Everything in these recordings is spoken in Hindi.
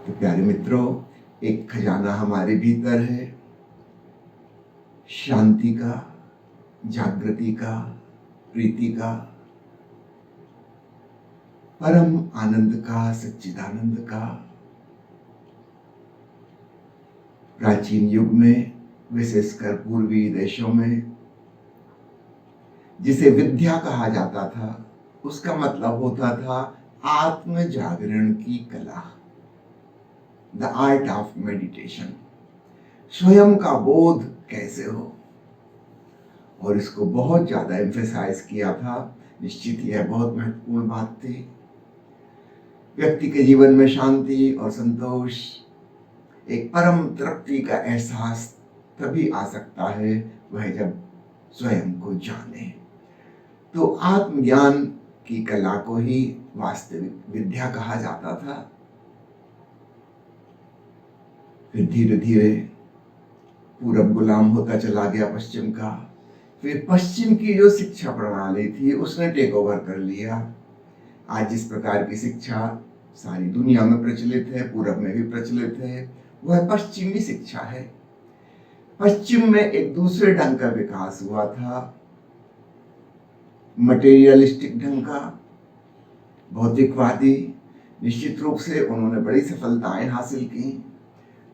तो प्यारे मित्रों, एक खजाना हमारे भीतर है, शांति का, जागृति का, प्रीति का, परम आनंद का, सच्चिदानंद का। प्राचीन युग में, विशेषकर पूर्वी देशों में, जिसे विद्या कहा जाता था, उसका मतलब होता था आत्म जागरण की कला, द आर्ट ऑफ मेडिटेशन। स्वयं का बोध कैसे हो, और इसको बहुत ज्यादा एम्फेसाइज किया था। निश्चित यह बहुत महत्वपूर्ण बात थी। व्यक्ति के जीवन में शांति और संतोष, एक परम तृप्ति का एहसास तभी आ सकता है वह जब स्वयं को जाने। तो आत्मज्ञान की कला को ही वास्तविक विद्या कहा जाता था। फिर धीरे धीरे पूरब गुलाम होता चला गया पश्चिम का। फिर पश्चिम की जो शिक्षा प्रणाली थी उसने टेक ओवर कर लिया। आज जिस प्रकार की शिक्षा सारी दुनिया में प्रचलित है, पूरब में भी प्रचलित है, वह पश्चिमी शिक्षा है। पश्चिम में एक दूसरे ढंग का विकास हुआ था, मटेरियलिस्टिक ढंग का, भौतिकवादी। निश्चित रूप से उन्होंने बड़ी सफलताएं हासिल की,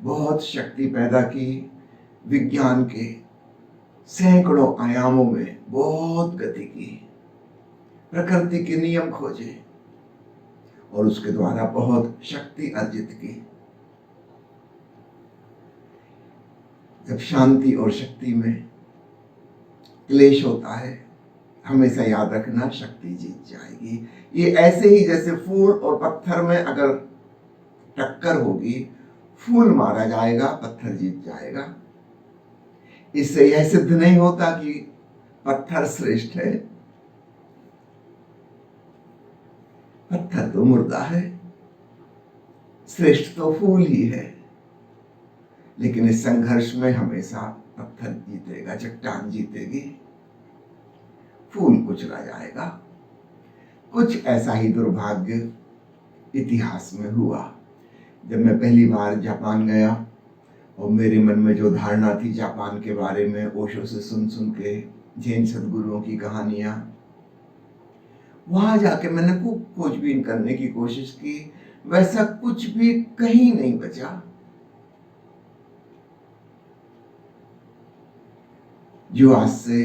बहुत शक्ति पैदा की, विज्ञान के सैकड़ों आयामों में बहुत गति की, प्रकृति के नियम खोजे और उसके द्वारा बहुत शक्ति अर्जित की। जब शांति और शक्ति में क्लेश होता है, हमेशा याद रखना, शक्ति जीत जाएगी। ये ऐसे ही जैसे फूल और पत्थर में अगर टक्कर होगी, फूल मारा जाएगा, पत्थर जीत जाएगा। इससे यह सिद्ध नहीं होता कि पत्थर श्रेष्ठ है। पत्थर तो मुर्दा है, श्रेष्ठ तो फूल ही है। लेकिन इस संघर्ष में हमेशा पत्थर जीतेगा, चट्टान जीतेगी, फूल कुचला जाएगा। कुछ ऐसा ही दुर्भाग्य इतिहास में हुआ। जब मैं पहली बार जापान गया और मेरे मन में जो धारणा थी जापान के बारे में, ओशो से सुन सुन के, जैन सदगुरुओं की कहानियां, वहां जाके मैंने खूब खोजबीन करने की कोशिश की। वैसा कुछ भी कहीं नहीं बचा जो आज से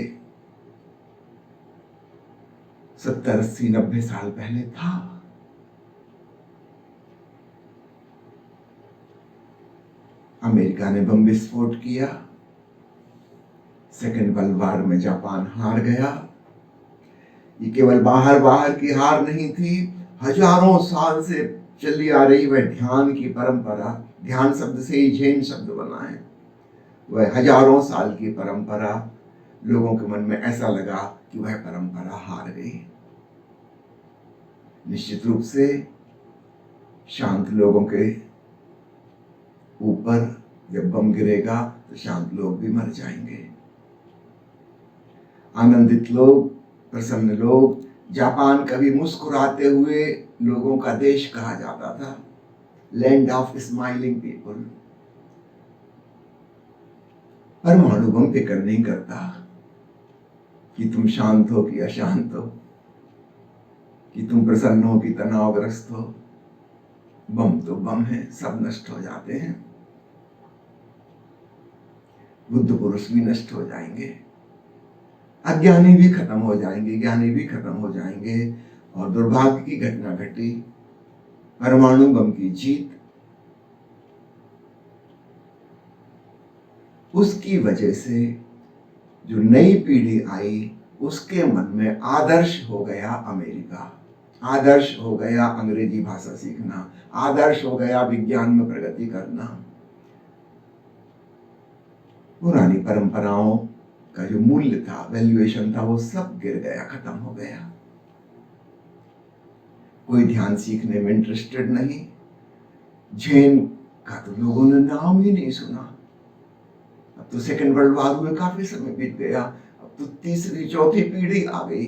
70, 80, 90 साल पहले था। अमेरिका ने बम विस्फोट किया, सेकेंड वर्ल्ड वॉर में जापान हार गया। ये केवल बाहर की हार नहीं थी, हजारों साल से चली आ रही वह ध्यान की परंपरा, ध्यान शब्द से ही जैन शब्द बना है, वह हजारों साल की परंपरा, लोगों के मन में ऐसा लगा कि वह परंपरा हार गई। निश्चित रूप से शांत लोगों के ऊपर जब बम गिरेगा तो शांत लोग भी मर जाएंगे। आनंदित लोग, प्रसन्न लोग, जापान कभी मुस्कुराते हुए लोगों का देश कहा जाता था, लैंड ऑफ स्माइलिंग पीपल। परमाणु बम फिक्र नहीं करता कि तुम शांत हो कि अशांत हो, कि तुम प्रसन्न हो कि तनावग्रस्त हो। बम तो बम है, सब नष्ट हो जाते हैं। बुद्ध पुरुष भी नष्ट हो जाएंगे, अज्ञानी भी खत्म हो जाएंगे, ज्ञानी भी खत्म हो जाएंगे। और दुर्भाग्य की घटना घटी, परमाणु बम की जीत। उसकी वजह से जो नई पीढ़ी आई उसके मन में आदर्श हो गया अमेरिका, आदर्श हो गया अंग्रेजी भाषा सीखना, आदर्श हो गया विज्ञान में प्रगति करना। पुरानी परंपराओं का जो मूल्य था, वैल्यूएशन था, वो सब गिर गया, खत्म हो गया। कोई ध्यान सीखने में इंटरेस्टेड नहीं। जैन का तो लोगों ने नाम ही नहीं सुना। अब तो सेकेंड वर्ल्ड वॉर हुए काफी समय बीत गया, अब तो तीसरी चौथी पीढ़ी आ गई।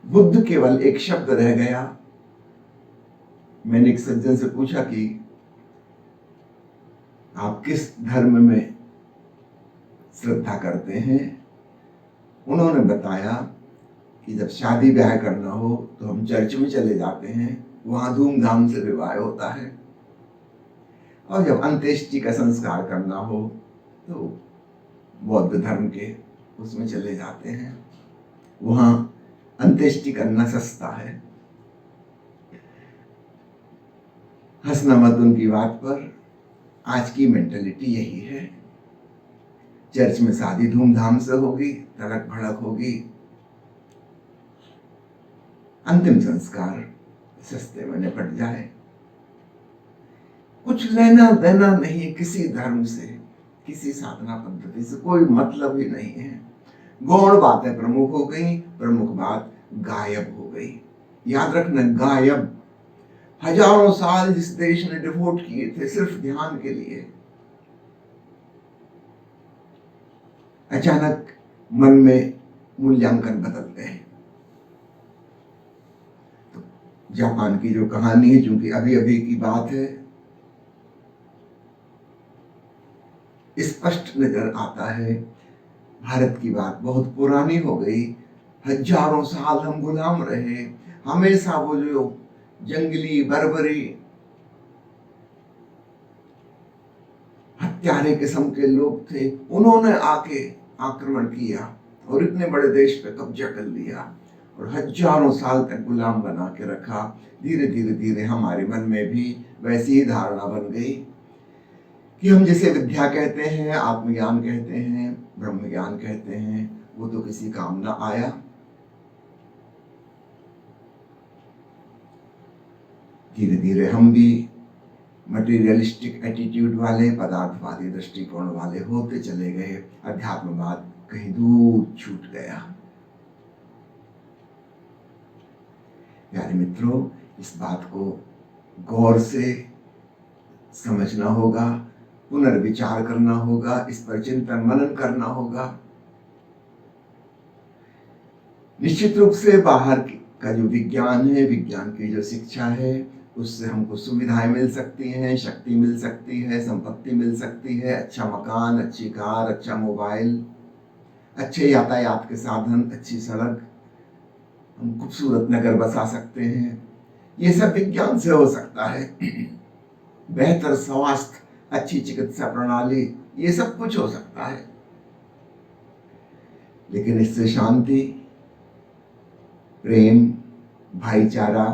बुद्ध केवल एक शब्द रह गया, मैंने एक सज्जन से पूछा कि आप किस धर्म में श्रद्धा करते हैं। उन्होंने बताया कि जब शादी ब्याह करना हो तो हम चर्च में चले जाते हैं, वहां धूमधाम से विवाह होता है, और जब अंत्येष्टि का संस्कार करना हो तो बौद्ध धर्म के उसमें चले जाते हैं, वहां अंत्येष्टि करना सस्ता है। हंसना मत उनकी बात पर, आज की मेंटेलिटी यही है। चर्च में शादी धूमधाम से होगी, तड़क भड़क होगी, अंतिम संस्कार सस्ते में निपट जाए, कुछ लेना देना नहीं किसी धर्म से, किसी साधना पद्धति से कोई मतलब ही नहीं है। गौण बातें प्रमुख हो गई, प्रमुख बात गायब हो गई। याद रखना, गायब। हजारों साल जिस देश ने डिवोट किए थे सिर्फ ध्यान के लिए, अचानक मन में मूल्यांकन बदल गए। तो जापान की जो कहानी है, चूंकि अभी अभी की बात है, स्पष्ट नजर आता है भारत की बात बहुत पुरानी हो गई। हजारों साल हम गुलाम रहे, हमेशा वो जो जंगली बर्बरी हत्यारे किस्म के लोग थे, उन्होंने आके आक्रमण किया और इतने बड़े देश पे कब्जा कर लिया और हजारों साल तक गुलाम बना के रखा। धीरे धीरे धीरे हमारे मन में भी वैसी ही धारणा बन गई कि हम जिसे विद्या कहते हैं, आत्मज्ञान कहते हैं, ब्रह्म ज्ञान कहते हैं, वो तो किसी काम ना आया। धीरे धीरे हम भी मटेरियलिस्टिक एटीट्यूड वाले, पदार्थवादी दृष्टिकोण वाले होते चले गए। अध्यात्मवाद कहीं दूर छूट गया। यानी मित्रों, इस बात को गौर से समझना होगा, पुनर्विचार करना होगा, इस पर चिंतन मनन करना होगा। निश्चित रूप से बाहर का जो विज्ञान है, विज्ञान की जो शिक्षा है, उससे हमको सुविधाएं मिल सकती हैं, शक्ति मिल सकती है, संपत्ति मिल सकती है, अच्छा मकान, अच्छी कार, अच्छा मोबाइल, अच्छे यातायात के साधन, अच्छी सड़क, हम खूबसूरत नगर बसा सकते हैं। ये सब विज्ञान से हो सकता है। बेहतर स्वास्थ्य, अच्छी चिकित्सा प्रणाली, ये सब कुछ हो सकता है। लेकिन इससे शांति, प्रेम, भाईचारा,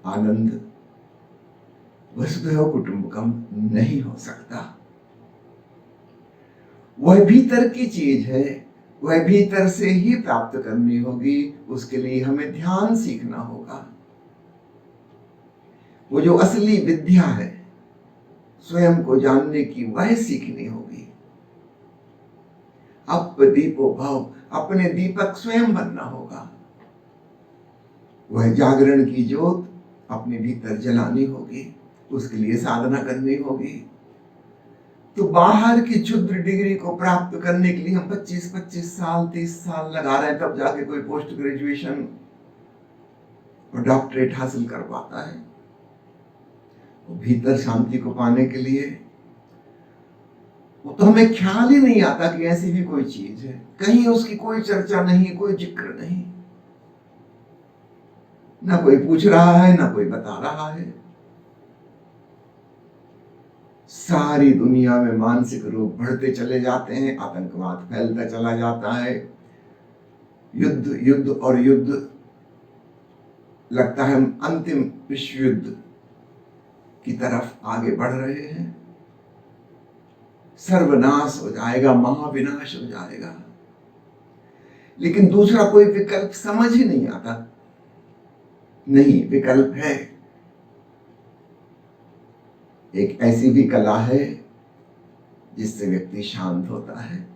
आनंद, वसुधैव कुटुंबकम नहीं हो सकता। वह भीतर की चीज है, वह भीतर से ही प्राप्त करनी होगी। उसके लिए हमें ध्यान सीखना होगा। वो जो असली विद्या है, स्वयं को जानने की, वह सीखनी होगी। अप दीपो भव, अपने दीपक स्वयं बनना होगा। वह जागरण की ज्योत अपने भीतर जलानी होगी, उसके लिए साधना करनी होगी। तो बाहर की क्षुद्र डिग्री को प्राप्त करने के लिए हम 25-25 साल 30 साल लगा रहे हैं, तब जाके कोई पोस्ट ग्रेजुएशन और डॉक्टरेट हासिल कर पाता है। वो भीतर शांति को पाने के लिए वो तो हमें ख्याल ही नहीं आता कि ऐसी भी कोई चीज है। कहीं उसकी कोई चर्चा नहीं, कोई जिक्र नहीं, ना कोई पूछ रहा है, ना कोई बता रहा है। सारी दुनिया में मानसिक रोग बढ़ते चले जाते हैं, आतंकवाद फैलता चला जाता है, युद्ध युद्ध और युद्ध, लगता है हम अंतिम विश्व युद्ध की तरफ आगे बढ़ रहे हैं। सर्वनाश हो जाएगा, महाविनाश हो जाएगा, लेकिन दूसरा कोई विकल्प समझ ही नहीं आता। नहीं, विकल्प है। एक ऐसी भी कला है जिससे व्यक्ति शांत होता है।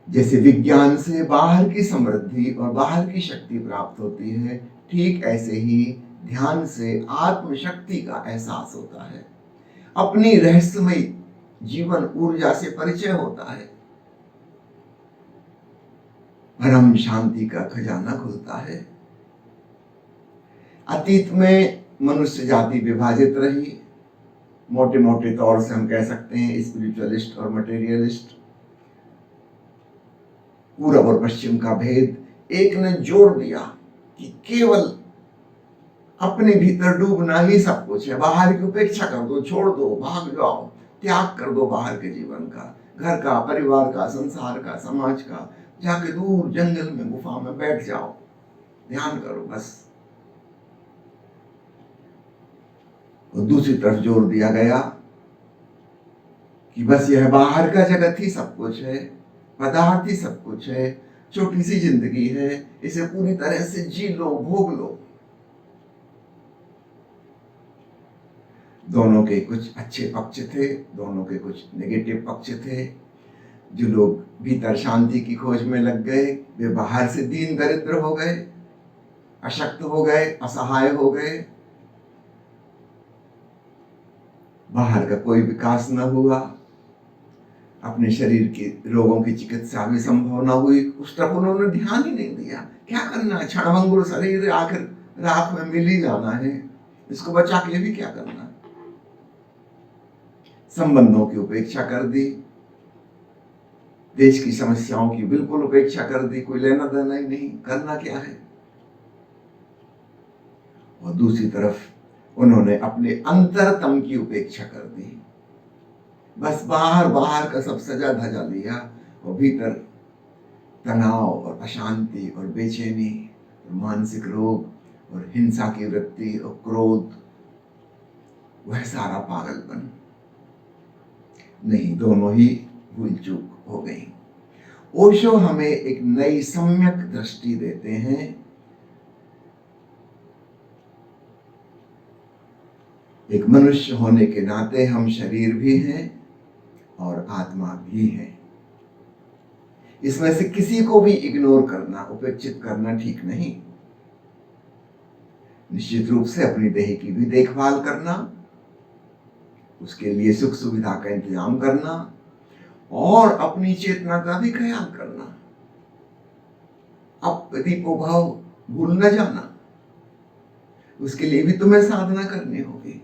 जैसे विज्ञान से बाहर की समृद्धि और बाहर की शक्ति प्राप्त होती है, ठीक ऐसे ही ध्यान से आत्मशक्ति का एहसास होता है, अपनी रहस्यमय जीवन ऊर्जा से परिचय होता है, परम शांति का खजाना खुलता है। अतीत में मनुष्य जाति विभाजित रही। मोटे मोटे तौर से हम कह सकते हैं स्पिरिचुअलिस्ट और मटेरियलिस्ट, पूरब और पश्चिम का भेद। एक ने जोर दिया कि केवल अपने भीतर डूबना ही सब कुछ है, बाहर की उपेक्षा कर दो, छोड़ दो, भाग जाओ, त्याग कर दो बाहर के जीवन का, घर का, परिवार का, संसार का, समाज का, जाके दूर जंगल में गुफा में बैठ जाओ, ध्यान करो बस। और दूसरी तरफ जोर दिया गया कि बस यह बाहर का जगत ही सब कुछ है, पदार्थ ही सब कुछ है, छोटी सी जिंदगी है, इसे पूरी तरह से जी लो, भोग लो। दोनों के कुछ अच्छे पक्ष थे, दोनों के कुछ नेगेटिव पक्ष थे। जो लोग भीतर शांति की खोज में लग गए, वे बाहर से दीन दरिद्र हो गए, अशक्त हो गए, असहाय हो गए, बाहर का कोई विकास न हुआ, अपने शरीर के रोगों की चिकित्सा भी संभव न हुई। उस तरफ उन्होंने ध्यान ही नहीं दिया। क्या करना है, क्षणभंगुर शरीर आखिर राख में मिल ही जाना है, इसको बचा के भी क्या करना। संबंधों की उपेक्षा कर दी, देश की समस्याओं की बिल्कुल उपेक्षा कर दी, कोई लेना देना ही नहीं, करना क्या है। और दूसरी तरफ उन्होंने अपने अंतरतम की उपेक्षा कर दी, बस बाहर का सब सजा धजा लिया, और भीतर तनाव और अशांति और बेचैनी और मानसिक रोग और हिंसा की वृत्ति और क्रोध, वह सारा पागलपन। नहीं, दोनों ही भूल चूक हो गई। ओशो हमें एक नई सम्यक दृष्टि देते हैं। एक मनुष्य होने के नाते हम शरीर भी हैं और आत्मा भी है। इसमें से किसी को भी इग्नोर करना, उपेक्षित करना ठीक नहीं। निश्चित रूप से अपनी देह की भी देखभाल करना, उसके लिए सुख सुविधा का इंतजाम करना और अपनी चेतना का भी ख्याल करना। अब दीपो भाव भूल न जाना, उसके लिए भी तुम्हें साधना करनी होगी।